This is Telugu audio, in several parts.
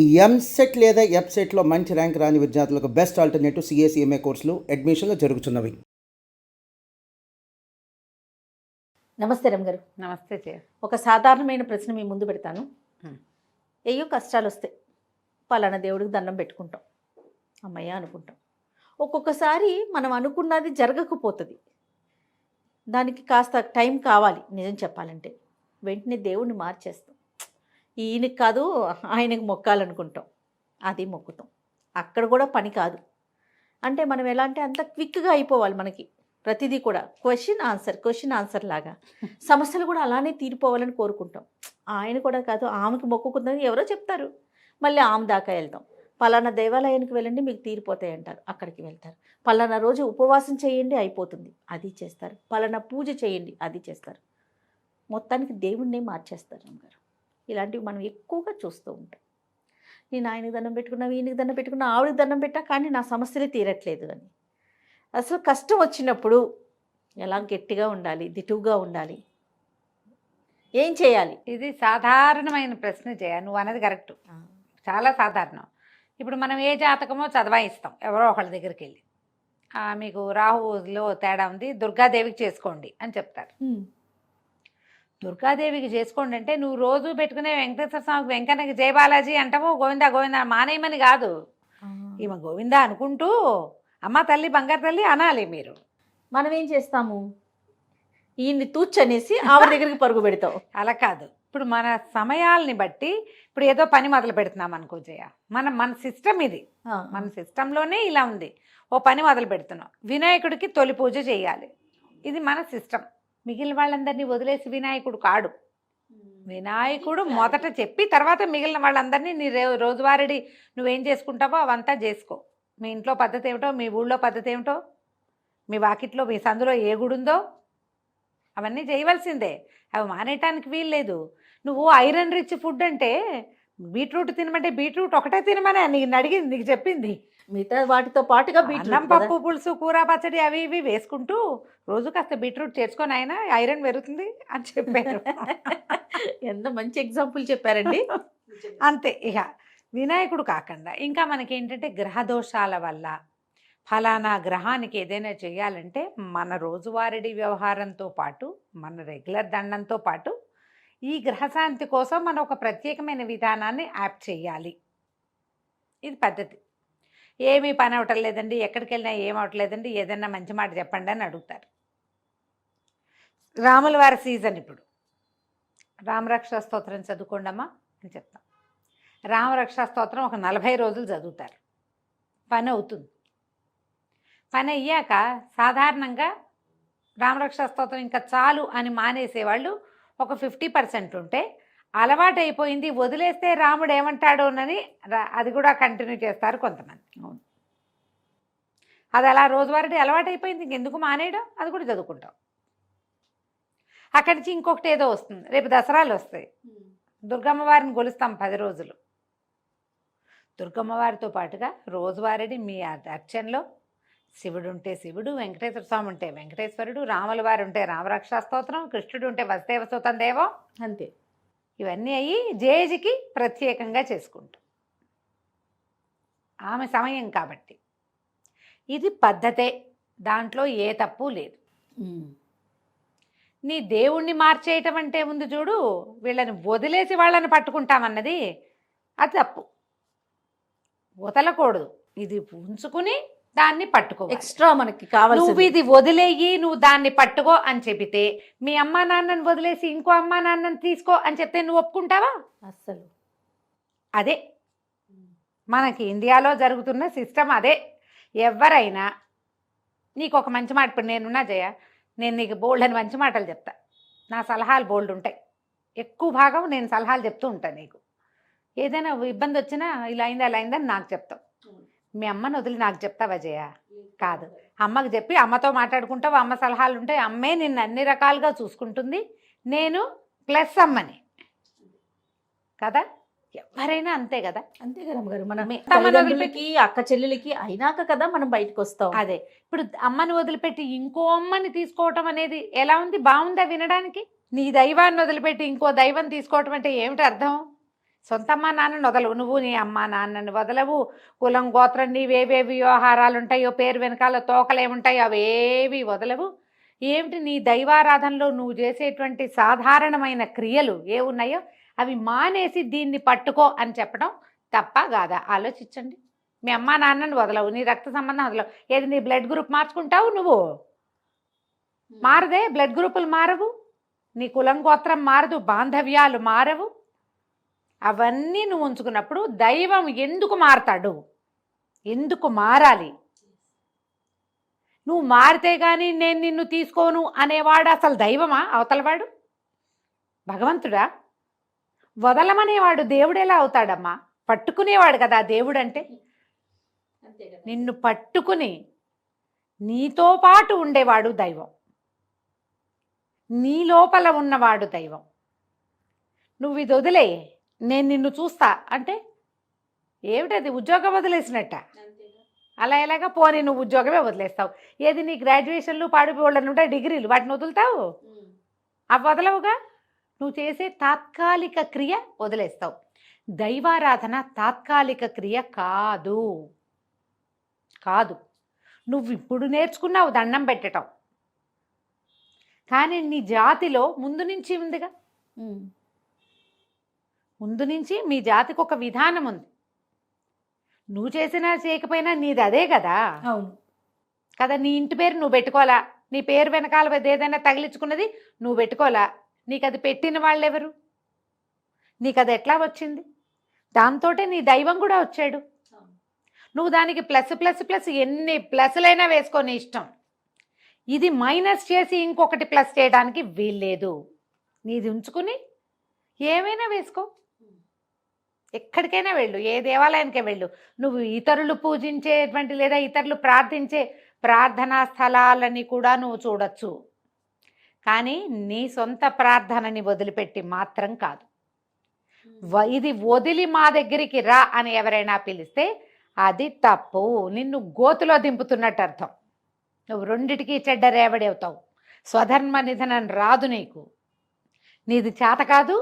ఈ ఎంసెట్ లేదా ఎఫ్సెట్లో మంచి ర్యాంక్ రాని విద్యార్థులకు బెస్ట్ ఆల్టర్నేటివ్ సిఎస్ఈఎంఏ కోర్సులు అడ్మిషన్లు జరుగుతున్నవి. నమస్తే రమ్ గారు. నమస్తే జయ. ఒక సాధారణమైన ప్రశ్న మీ ముందు పెడతాను. ఏయో కష్టాలు వస్తాయి, పలానా దేవుడికి దండం పెట్టుకుంటాం, అమ్మయ్య అనుకుంటాం. ఒక్కొక్కసారి మనం అనుకున్నది జరగకపోతుంది, దానికి కాస్త టైం కావాలి. నిజం చెప్పాలంటే వెంటనే దేవుడిని మార్చేస్తాం. ఈయనకి కాదు ఆయనకు మొక్కాలనుకుంటాం, అది మొక్కుతాం. అక్కడ కూడా పని కాదు. అంటే మనం ఎలా అంటే అంత క్విక్గా అయిపోవాలి. మనకి ప్రతిదీ కూడా క్వశ్చన్ ఆన్సర్ లాగా సమస్యలు కూడా అలానే తీరిపోవాలని కోరుకుంటాం. ఆయన కూడా కాదు, ఆమెకు మొక్కుకుందని ఎవరో చెప్తారు, మళ్ళీ ఆమె దాకా వెళ్తాం. పలానా దేవాలయానికి వెళ్ళండి మీకు తీరిపోతాయి అంటారు, అక్కడికి వెళ్తారు. పలానా రోజు ఉపవాసం చేయండి అయిపోతుంది, అది చేస్తారు. పలానా పూజ చేయండి, అది చేస్తారు. మొత్తానికి దేవుణ్ణే మార్చేస్తారు అమ్మగారు. ఇలాంటివి మనం ఎక్కువగా చూస్తూ ఉంటాం. నేను ఆయనకి దండం పెట్టుకున్నా, ఈయనకి దండం పెట్టుకున్నా, ఆవిడకి దండం పెట్టా, కానీ నా సమస్యలే తీరట్లేదు అని. అసలు కష్టం వచ్చినప్పుడు ఎలా గట్టిగా ఉండాలి, దిటువుగా ఉండాలి, ఏం చేయాలి? ఇది సాధారణమైన ప్రశ్న జయ. నువ్వు అన్నది కరెక్ట్, చాలా సాధారణం. ఇప్పుడు మనం ఏ జాతకమో చదవాయిస్తాం ఎవరో ఒకళ్ళ దగ్గరికి వెళ్ళి, మీకు రాహులో తేడా ఉంది, దుర్గాదేవికి చేసుకోండి అని చెప్తారు. దుర్గాదేవికి చేసుకోండి అంటే నువ్వు రోజు పెట్టుకునే వెంకటేశ్వర స్వామికి వెంకన్నకి జయ బాలాజీ అంటాము, గోవిందా గోవిందా మానేయమని కాదు. ఈమె గోవిందా అనుకుంటూ అమ్మ తల్లి బంగారు తల్లి అనాలి మీరు. మనం ఏం చేస్తాము, ఈయన్ని తూచనేసి ఆవిడ దగ్గరికి పరుగు పెడతాం. అలా కాదు. ఇప్పుడు మన సమయాల్ని బట్టి ఇప్పుడు ఏదో పని మొదలు పెడుతున్నాం అనుకో జయ, మన సిస్టమ్ ఇది, మన సిస్టంలోనే ఇలా ఉంది. ఓ పని మొదలు పెడుతున్నాం, వినాయకుడికి తొలి పూజ చేయాలి, ఇది మన సిస్టమ్. మిగిలిన వాళ్ళందరినీ వదిలేసి వినాయకుడు కాడు. వినాయకుడు మొదట చెప్పి తర్వాత మిగిలిన వాళ్ళందరినీ నీ రోజువారీ నువ్వేం చేసుకుంటావో అవంతా చేసుకో. మీ ఇంట్లో పద్ధతి ఏమిటో, మీ ఊళ్ళో పద్ధతి ఏమిటో, మీ వాకిట్లో మీ సందులో ఏ గుడి ఉందో అవన్నీ చేయవలసిందే. అవి మానేయటానికి వీల్లేదు. నువ్వు ఐరన్ రిచ్ ఫుడ్ అంటే బీట్రూట్ తినమంటే బీట్రూట్ ఒకటే తినమని నీకు అడిగింది, నీకు చెప్పింది. మిగతా వాటితో పాటుగా అన్నం పప్పు పులుసు కూర పచ్చడి అవి ఇవి వేసుకుంటూ రోజు కాస్త బీట్రూట్ చేర్చుకొని అయినా ఐరన్ పెరుగుతుంది అని చెప్పారు. ఎంత మంచి ఎగ్జాంపుల్ చెప్పారండి. అంతే. ఇక వినాయకుడు కాకుండా ఇంకా మనకేంటంటే గ్రహదోషాల వల్ల ఫలానా గ్రహానికి ఏదైనా చేయాలంటే మన రోజువారీ వ్యవహారంతో పాటు మన రెగ్యులర్ దండంతో పాటు ఈ గ్రహశాంతి కోసం మనం ఒక ప్రత్యేకమైన విధానాన్ని యాప్ చేయాలి. ఇది పద్ధతి. ఏమీ పని అవటం లేదండి, ఎక్కడికి వెళ్ళినా ఏం అవట్లేదండి, ఏదైనా మంచి మాట చెప్పండి అని అడుగుతారు. రాముల వారి సీజన్ ఇప్పుడు, రామరక్షా స్తోత్రం చదువుకోండమ్మా అని చెప్తాం. రామరక్షా స్తోత్రం ఒక 40 రోజులు చదువుతారు, పని అవుతుంది. పని అయ్యాక సాధారణంగా రామరక్షా స్తోత్రం ఇంకా చాలు అని మానేసేవాళ్ళు ఒక 50% ఉంటే, అలవాటు అయిపోయింది వదిలేస్తే రాముడు ఏమంటాడోనని అది కూడా కంటిన్యూ చేస్తారు కొంతమంది. అది అలా రోజువారీ అలవాటు అయిపోయింది, ఇంకెందుకు మానేయడం, అది కూడా చదువుకుంటాం. అక్కడి నుంచి ఇంకొకటి ఏదో వస్తుంది, రేపు దసరాలు వస్తాయి, దుర్గమ్మ వారిని గొలుస్తాం 10 రోజులు. దుర్గమ్మ వారితో పాటుగా రోజువారీ మీ అర్చనలో శివుడు ఉంటే శివుడు, వెంకటేశ్వర స్వామి ఉంటే వెంకటేశ్వరుడు, రాముల వారు ఉంటే రామరక్షా స్తోత్రం, కృష్ణుడు ఉంటే వసుదేవ సూతం దేవం, అంతే. ఇవన్నీ అయ్యి జేజికి ప్రత్యేకంగా చేసుకుంటాం. ఆమె సమయం కాబట్టి ఇది పద్ధతే, దాంట్లో ఏ తప్పు లేదు. నీ దేవుణ్ణి మార్చేయటం అంటే ముందు చూడు, వీళ్ళని వదిలేసి వాళ్ళని పట్టుకుంటామన్నది అది తప్పు. వదలకూడదు, ఇది ఉంచుకుని దాన్ని పట్టుకో. ఎక్స్ట్రా మనకి కావాలి. నువ్వు ఇది వదిలేయి, నువ్వు దాన్ని పట్టుకో అని చెబితే, మీ అమ్మా నాన్నని వదిలేసి ఇంకో అమ్మా నాన్నని తీసుకో అని చెప్తే నువ్వు ఒప్పుకుంటావా? అస్సలు. అదే మనకి ఇండియాలో జరుగుతున్న సిస్టమ్ అదే. ఎవరైనా నీకు ఒక మంచి మాట, ఇప్పుడు నేనున్నా జయ, నేను నీకు బోల్డ్ అని మంచి మాటలు చెప్తా, నా సలహాలు బోల్డ్ ఉంటాయి, ఎక్కువ భాగం నేను సలహాలు చెప్తూ ఉంటాను. నీకు ఏదైనా ఇబ్బంది వచ్చినా ఇలా అయిందా అలా అయిందని నాకు చెప్తావు. మీ అమ్మని వదిలి నాకు చెప్తావా జయ? కాదు. అమ్మకి చెప్పి అమ్మతో మాట్లాడుకుంటావు, అమ్మ సలహాలు ఉంటాయి, అమ్మే నిన్ను అన్ని రకాలుగా చూసుకుంటుంది, నేను ప్లస్ అమ్మని కదా. ఎవరైనా అంతే కదా. అంతే కదా అమ్మగారు. మన తల్లిదండ్రులకి అక్క చెల్లెలకి అయినాక కదా మనం బయటకు వస్తాం. అదే. ఇప్పుడు అమ్మని వదిలిపెట్టి ఇంకో అమ్మని తీసుకోవటం అనేది ఎలా ఉంది, బాగుందా వినడానికి? నీ దైవాన్ని వదిలిపెట్టి ఇంకో దైవం తీసుకోవటం అంటే ఏమిటి అర్థం? సొంత అమ్మ నాన్నని వదలవు, నువ్వు నీ అమ్మ నాన్నని వదలవు, కులం గోత్రం నీవేవేవి వ్యవహారాలు ఉంటాయో, పేరు వెనకాల తోకలేముంటాయో అవేవి వదలవు. ఏమిటి నీ దైవారాధనలో నువ్వు చేసేటువంటి సాధారణమైన క్రియలు ఏ ఉన్నాయో అవి మానేసి దీన్ని పట్టుకో అని చెప్పడం తప్ప కాదా? ఆలోచించండి. మీ అమ్మ నాన్నని వదలవు, నీ రక్త సంబంధం వదలవు, ఏది నీ బ్లడ్ గ్రూప్ మార్చుకుంటావు నువ్వు? మారదే, బ్లడ్ గ్రూపులు మారవు, నీ కులం గోత్రం మారదు, బాంధవ్యాలు మారవు. అవన్నీ నువ్వు ఉంచుకున్నప్పుడు దైవం ఎందుకు మారతాడు? ఎందుకు మారాలి? నువ్వు మారితే కానీ నేను నిన్ను తీసుకోను అనేవాడు అసలు దైవమా? అవతలవాడు భగవంతుడా? వదలమనేవాడు దేవుడు ఎలా అవుతాడమ్మా? పట్టుకునేవాడు కదా దేవుడు అంటే. నిన్ను పట్టుకుని నీతో పాటు ఉండేవాడు దైవం, నీ లోపల ఉన్నవాడు దైవం. నువ్వు ఇది వదిలే, నేను నిన్ను చూస్తా అంటే ఏమిటది? ఉద్యోగం వదిలేసినట్ట. అలా ఎలాగా? పోనీ నువ్వు ఉద్యోగమే వదిలేస్తావు. ఏది నీ గ్రాడ్యుయేషన్లు పాడిపోళ్ళని ఉంటాయి, డిగ్రీలు, వాటిని వదులుతావు? అవి వదలవుగా. నువ్వు చేసే తాత్కాలిక క్రియ వదిలేస్తావు. దైవారాధన తాత్కాలిక క్రియ కాదు, కాదు. నువ్వు ఇప్పుడు నేర్చుకున్నావు దండం పెట్టడం, కానీ నీ జాతిలో ముందు నుంచి ఉందిగా. ముందు నుంచి మీ జాతికి ఒక విధానం ఉంది. నువ్వు చేసినా చేయకపోయినా నీది అదే కదా. అవును కదా. నీ ఇంటి పేరు నువ్వు పెట్టుకోవాలా, నీ పేరు వెనకాల ఏదైనా తగిలించుకున్నది నువ్వు పెట్టుకోవాలా. నీకు అది పెట్టిన వాళ్ళు ఎవరు? నీకు అది ఎట్లా వచ్చింది? దాంతోటే నీ దైవం కూడా వచ్చాడు. నువ్వు దానికి ప్లస్ ప్లస్ ప్లస్ ఎన్ని ప్లస్లైనా వేసుకొని ఇష్టం. ఇది మైనస్ చేసి ఇంకొకటి ప్లస్ చేయడానికి వీల్లేదు. నీది ఉంచుకుని ఏమైనా వేసుకో, ఎక్కడికైనా వెళ్ళు, ఏ దేవాలయానికే వెళ్ళు. నువ్వు ఇతరులు పూజించేటువంటి లేదా ఇతరులు ప్రార్థించే ప్రార్థనా స్థలాలని కూడా నువ్వు చూడొచ్చు, కానీ నీ సొంత ప్రార్థనని వదిలిపెట్టి మాత్రం కాదు. ఇది వదిలి మా దగ్గరికి రా అని ఎవరైనా పిలిస్తే అది తప్పు. నిన్ను గోతులో దింపుతున్నట్టు అర్థం. నువ్వు రెండిటికి చెడ్డ రేవడి అవుతావు. స్వధర్మ నిధనం రాదు నీకు. నీది చేత కాదు,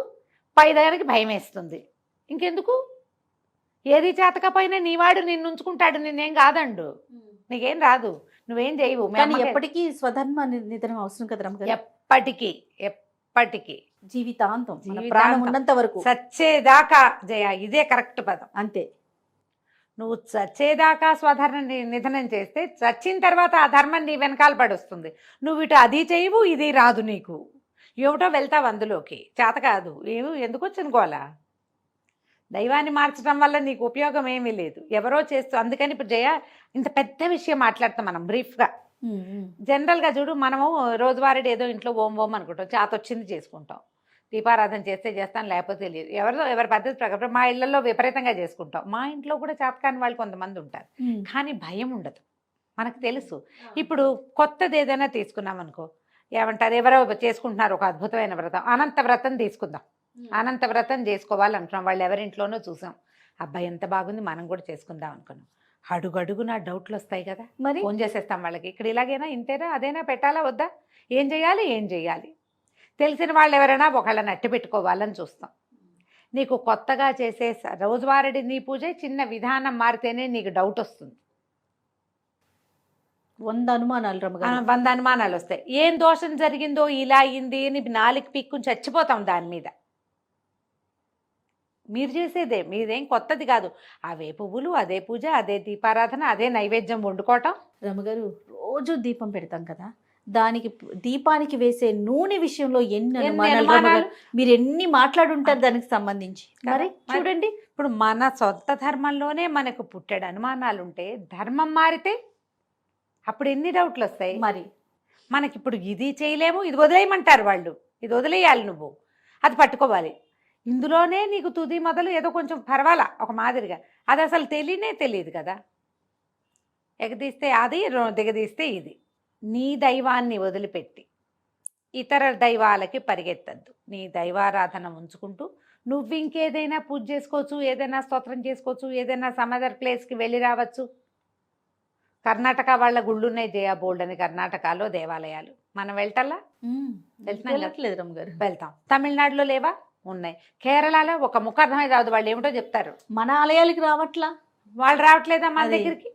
పైదానికి భయం వేస్తుంది. ఇంకెందుకు? ఏది చేతకపోయినా నీవాడు నిన్ను ఉంచుకుంటాడు, నిన్నేం కాదండు, నీకేం రాదు, నువ్వేం చేయవు. కానీ ఎప్పటికీ స్వధర్మ నిధనం అవసరం కదా రమ్మగారు? ఎప్పటికీ ఎప్పటికీ జీవితాంతం, మన ప్రాణం ఉన్నంత వరకు, చచ్చేదాకా జయ, ఇదే కరెక్ట్ పదం. అంతే. నువ్వు చచ్చేదాకా స్వధర్మ నిధనం చేస్తే చచ్చిన తర్వాత ఆ ధర్మం నీ వెనకాల పడొస్తుంది. నువ్వు ఇటు అది చేయవు, ఇది రాదు నీకు, ఏమిటో వెళ్తావు అందులోకి. చేత కాదు, ఎందుకు వచ్చినుకోవాలా? దైవాన్ని మార్చడం వల్ల నీకు ఉపయోగం ఏమీ లేదు, ఎవరో చేస్తూ. అందుకని ఇప్పుడు జయ ఇంత పెద్ద విషయం మాట్లాడతాం మనం బ్రీఫ్గా. జనరల్గా చూడు, మనము రోజువారీ ఏదో ఇంట్లో ఓం ఓం అనుకుంటాం, చేత వచ్చింది చేసుకుంటాం. దీపారాధన చేస్తే చేస్తాను, లేకపోతే తెలియదు. ఎవరి పద్ధతి ప్రకారం మా ఇళ్లలో విపరీతంగా చేసుకుంటాం. మా ఇంట్లో కూడా చేతకాని వాళ్ళు కొంతమంది ఉంటారు, కానీ భయం ఉండదు, మనకు తెలుసు. ఇప్పుడు కొత్తది ఏదైనా తీసుకున్నాం అనుకో, ఏమంటారు, ఎవరో చేసుకుంటున్నారు ఒక అద్భుతమైన వ్రతం, అనంత వ్రతం తీసుకుందాం. అనంత వ్రతం చేసుకోవాలనుకున్నాం, వాళ్ళు ఎవరింట్లోనో చూసాం, అబ్బాయి ఎంత బాగుంది, మనం కూడా చేసుకుందాం అనుకున్నాం. అడుగడుగు నా డౌట్లు వస్తాయి కదా, మరి ఫోన్ చేసేస్తాం వాళ్ళకి, ఇక్కడ ఇలాగైనా ఇంతేనా అదేనా పెట్టాలా వద్దా, ఏం చేయాలి. తెలిసిన వాళ్ళు ఎవరైనా ఒకళ్ళని అట్టి పెట్టుకోవాలని చూస్తాం. నీకు కొత్తగా చేసే రోజువారీ నీ పూజ చిన్న విధానం మారితేనే నీకు డౌట్ వస్తుంది. 100 అనుమానాలు రమ్మగారు. 100 అనుమానాలు వస్తాయి. ఏం దోషం జరిగిందో ఇలా అయింది అని నాలుగు పీక్కుని చచ్చిపోతాం దాని మీద. మీరు చేసేదే, మీదేం కొత్తది కాదు. అవే పువ్వులు, అదే పూజ, అదే దీపారాధన, అదే నైవేద్యం వండుకోవటం. రమ్మగారు రోజు దీపం పెడతాం కదా, దానికి దీపానికి వేసే నూనె విషయంలో ఎన్ని అనుమానాలు, మీరు ఎన్ని మాట్లాడుంటారు దానికి సంబంధించి. మరి చూడండి, ఇప్పుడు మన సొంత ధర్మంలోనే మనకు పుట్టాడు అనుమానాలు ఉంటే, ధర్మం మారితే అప్పుడు ఎన్ని డౌట్లు వస్తాయి. మరి మనకిప్పుడు ఇది చేయలేము, ఇది వదిలేయమంటారు వాళ్ళు, ఇది వదిలేయాలి, నువ్వు అది పట్టుకోవాలి. ఇందులోనే నీకు తుది మొదలు ఏదో కొంచెం పర్వాలా ఒక మాదిరిగా, అది అసలు తెలియదు కదా. ఎగదీస్తే అది, దిగదీస్తే ఇది. నీ దైవాన్ని వదిలిపెట్టి ఇతర దైవాలకి పరిగెత్తద్దు. నీ దైవారాధన ఉంచుకుంటూ నువ్వు ఇంకేదైనా పూజ చేసుకోవచ్చు, ఏదైనా స్తోత్రం చేసుకోవచ్చు, ఏదైనా సమ్ అదర్ ప్లేస్కి వెళ్ళి రావచ్చు. కర్ణాటక వాళ్ళ గుళ్ళు ఉన్నాయి జయ, బోల్డ్ అని కర్ణాటకలో దేవాలయాలు. మనం వెళ్తాలా? వెళ్ళట్లేదు రమ్మగారు. వెళ్తాం. తమిళనాడులో లేవా? ఉన్నాయి. కేరళలో ఒక ముఖార్థమే కాదు, వాళ్ళు ఏమిటో చెప్తారు. మన ఆలయాలకి రావట్లా, వాళ్ళు రావట్లేదా మన అదే. దగ్గరికి?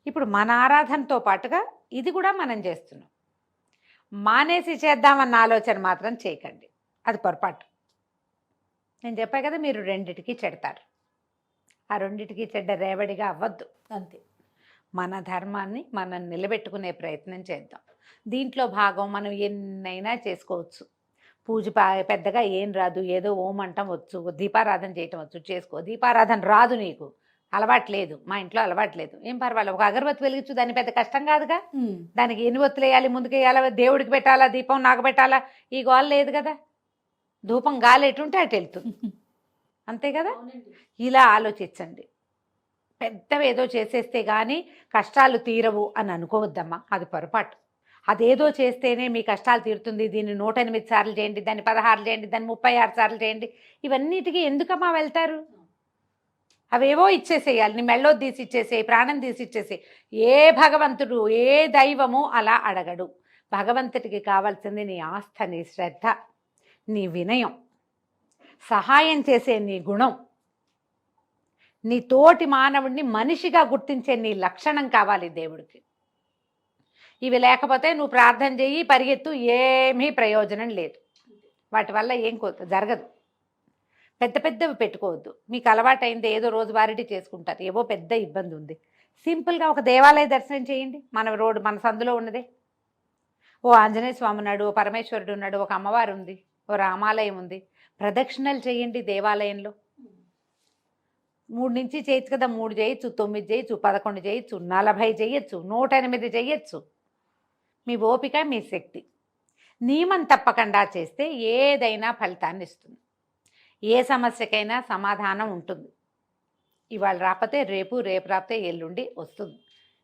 ఇప్పుడు మన ఆరాధనతో పాటుగా ఇది కూడా మనం చేస్తున్నాం. మానేసి చేద్దామన్న ఆలోచన మాత్రం చేయకండి, అది పొరపాటు. నేను చెప్పా కదా, మీరు రెండిటికి చెడతారు. ఆ రెండిటికి చెడ్డ రేవడిగా అవ్వద్దు. అంతే. మన ధర్మాన్ని మనం నిలబెట్టుకునే ప్రయత్నం చేద్దాం. దీంట్లో భాగం మనం ఎన్నైనా చేసుకోవచ్చు. పూజ పెద్దగా ఏం రాదు, ఏదో ఓం అంటాం వచ్చు, దీపారాధన చేయటం వచ్చు, చేసుకో. దీపారాధన రాదు నీకు, అలవాటు లేదు, మా ఇంట్లో అలవాటు లేదు, ఏం పర్వాలేదు, ఒక అగరబత్తి వెలిగించు, దాన్ని పెద్ద కష్టం కాదుగా. దానికి ఎన్ని ఒత్తులు వేయాలి, ముందుకు వేయాలా, దేవుడికి పెట్టాలా, దీపం నాకు పెట్టాలా, ఈ గోల లేదు కదా. ధూపం గాలి ఎటుంటే అటు వెళ్తుంది, అంతే కదా. ఇలా ఆలోచించండి. పెద్దవి ఏదో చేసేస్తే కానీ కష్టాలు తీరవు అని అనుకోవద్దమ్మా, అది పొరపాటు. అదేదో చేస్తేనే మీ కష్టాలు తీరుతుంది, దీన్ని 108 సార్లు చేయండి, దాన్ని 16 చేయండి, దాన్ని 36 సార్లు చేయండి, ఇవన్నిటికీ ఎందుకమ్మా వెళ్తారు? అవేవో ఇచ్చేసేయాలి, నీ మెళ్ళో తీసి ఇచ్చేసేయి, ప్రాణం తీసి ఇచ్చేసేయి. ఏ భగవంతుడు ఏ దైవము అలా అడగడు. భగవంతుడికి కావాల్సింది నీ ఆస్థ, నీ శ్రద్ధ, నీ వినయం, సహాయం చేసే నీ గుణం, నీ తోటి మానవుడిని మనిషిగా గుర్తించే నీ లక్షణం కావాలి దేవుడికి. ఇవి లేకపోతే నువ్వు ప్రార్థన చెయ్యి, పరిగెత్తు, ఏమీ ప్రయోజనం లేదు. వాటి వల్ల ఏం జరగదు. పెద్ద పెద్దవి పెట్టుకోవద్దు. మీకు అలవాటైంది ఏదో రోజువారీ చేసుకుంటారు, ఏవో పెద్ద ఇబ్బంది ఉంది. సింపుల్గా ఒక దేవాలయ దర్శనం చేయండి, మన రోడ్డు మన సందులో ఉన్నదే. ఓ ఆంజనేయ స్వామి ఉన్నాడు, ఓ పరమేశ్వరుడు ఉన్నాడు, ఒక అమ్మవారు ఉంది, ఓ రామాలయం ఉంది. ప్రదక్షిణలు చేయండి దేవాలయంలో. 3 నుంచి చేయొచ్చు కదా, 3 చేయొచ్చు, 9 చేయొచ్చు, 11 చేయొచ్చు, 40 చేయొచ్చు, 108 చేయొచ్చు. మీ ఓపిక, మీ శక్తి. నియమం తప్పకుండా చేస్తే ఏదైనా ఫలితాన్ని ఇస్తుంది. ఏ సమస్యకైనా సమాధానం ఉంటుంది. ఇవాళ రాకపోతే రేపు, రేపు రాకపోతే ఎల్లుండి వస్తుంది.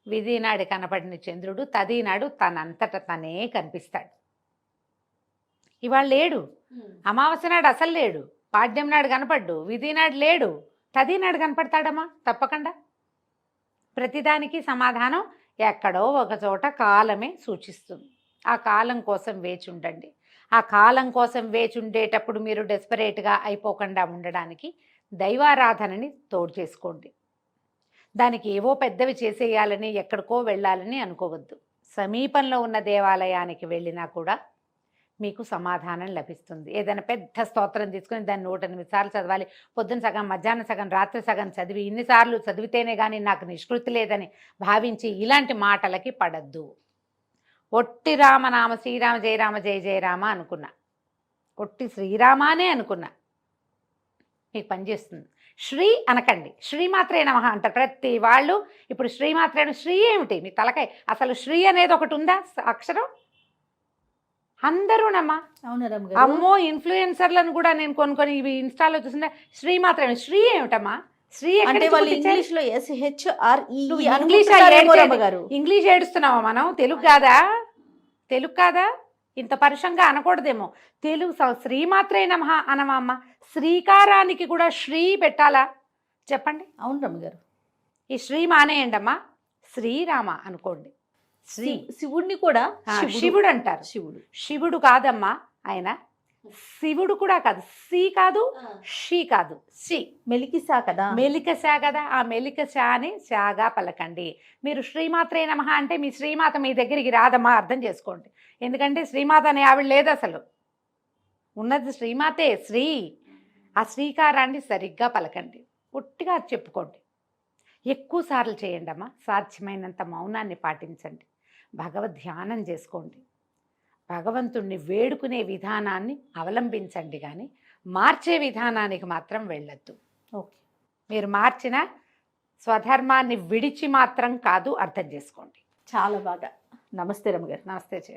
విధి నాడు కనపడిన చంద్రుడు తదినాడు తనంతట తనే కనిపిస్తాడు. ఇవాళ లేడు, అమావాస్య నాడు అసలు లేడు, పాడ్యం నాడు కనపడ్డు, విధి నాడు లేడు, తదినాడు కనపడతాడమ్మా తప్పకుండా. ప్రతిదానికి సమాధానం ఎక్కడో ఒక చోట కాలమే సూచిస్తుంది. ఆ కాలం కోసం వేచి ఉండండి. ఆ కాలం కోసం వేచి ఉండేటప్పుడు మీరు డెస్పరేట్గా అయిపోకుండా ఉండడానికి దైవారాధనని తోడు చేసుకోండి. దానికి ఏవో పెద్దవి చేసేయాలని, ఎక్కడికో వెళ్ళాలని అనుకోవద్దు. సమీపంలో ఉన్న దేవాలయానికి వెళ్ళినా కూడా మీకు సమాధానం లభిస్తుంది. ఏదైనా పెద్ద స్తోత్రం తీసుకొని దాన్ని 108 సార్లు చదవాలి, పొద్దున సగం, మధ్యాహ్నం సగం, రాత్రి సగం చదివి ఇన్నిసార్లు చదివితేనే కానీ నాకు నిష్కృతి లేదని భావించి ఇలాంటి మాటలకి పడద్దు. ఒట్టి రామనామ, శ్రీరామ జయరామ జయ జయరామ అనుకున్నా, ఒట్టి శ్రీరామానే అనుకున్నా, మీకు పనిచేస్తుంది. శ్రీ అనకండి, శ్రీమాత్రే నమః అంటారు ప్రతి వాళ్ళు. ఇప్పుడు శ్రీమాత్రే, శ్రీ ఏమిటి మీ తలకాయ? అసలు శ్రీ అనేది ఒకటి ఉందా అక్షరం? అందరూనమ్మా. అమ్మో, ఇన్ఫ్లుయెన్సర్లను కూడా నేను కొనుక్కొని ఇవి ఇన్స్టాలో చూసిందా, శ్రీమాత్రే. శ్రీ ఏమిటమ్మా? శ్రీ ఇంగ్లీష్ ఏడుస్తున్నావా? మనం తెలుగు కాదా? తెలుగు కాదా? ఇంత పరుషంగా అనకూడదేమో. తెలుగు శ్రీమాత్రే నమః అనమమ్మ. శ్రీకారానికి కూడా శ్రీ పెట్టాలా చెప్పండి? అవును రమ్మగారు. ఈ శ్రీ మానేయండమ్మా, శ్రీరామ అనుకోండి. శ్రీ శివుడిని కూడా శివుడు అంటారు. శివుడు కాదమ్మా ఆయన, శివుడు కూడా కాదు. సి కాదు, షీ కాదు, సి. మెలికసా కదా, మెలికసా కదా. ఆ మెలికసాని శాగా పలకండి. మీరు శ్రీమాత్రే నమః అంటే మీ శ్రీమాత మీ దగ్గరికి రాదమ్మా, అర్థం చేసుకోండి. ఎందుకంటే శ్రీమాత అనే ఆవిడ లేదు అసలు, ఉన్నది శ్రీమాతే, శ్రీ. ఆ శ్రీకారాన్ని సరిగ్గా పలకండి, పుట్టిగా చెప్పుకోండి. ఎక్కువ సార్లు చేయండి అమ్మా. సాధ్యమైనంత మౌనాన్ని పాటించండి, భగవద్ ధ్యానం చేసుకోండి, భగవంతుణ్ణి వేడుకునే విధానాన్ని అవలంబించండి. కానీ మార్చే విధానానికి మాత్రం వెళ్ళొద్దు. ఓకే, మీరు మార్చిన స్వధర్మాన్ని విడిచి మాత్రం కాదు, అర్థం చేసుకోండి. చాలా బాగా. నమస్తే రమ్మగారు. నమస్తే చే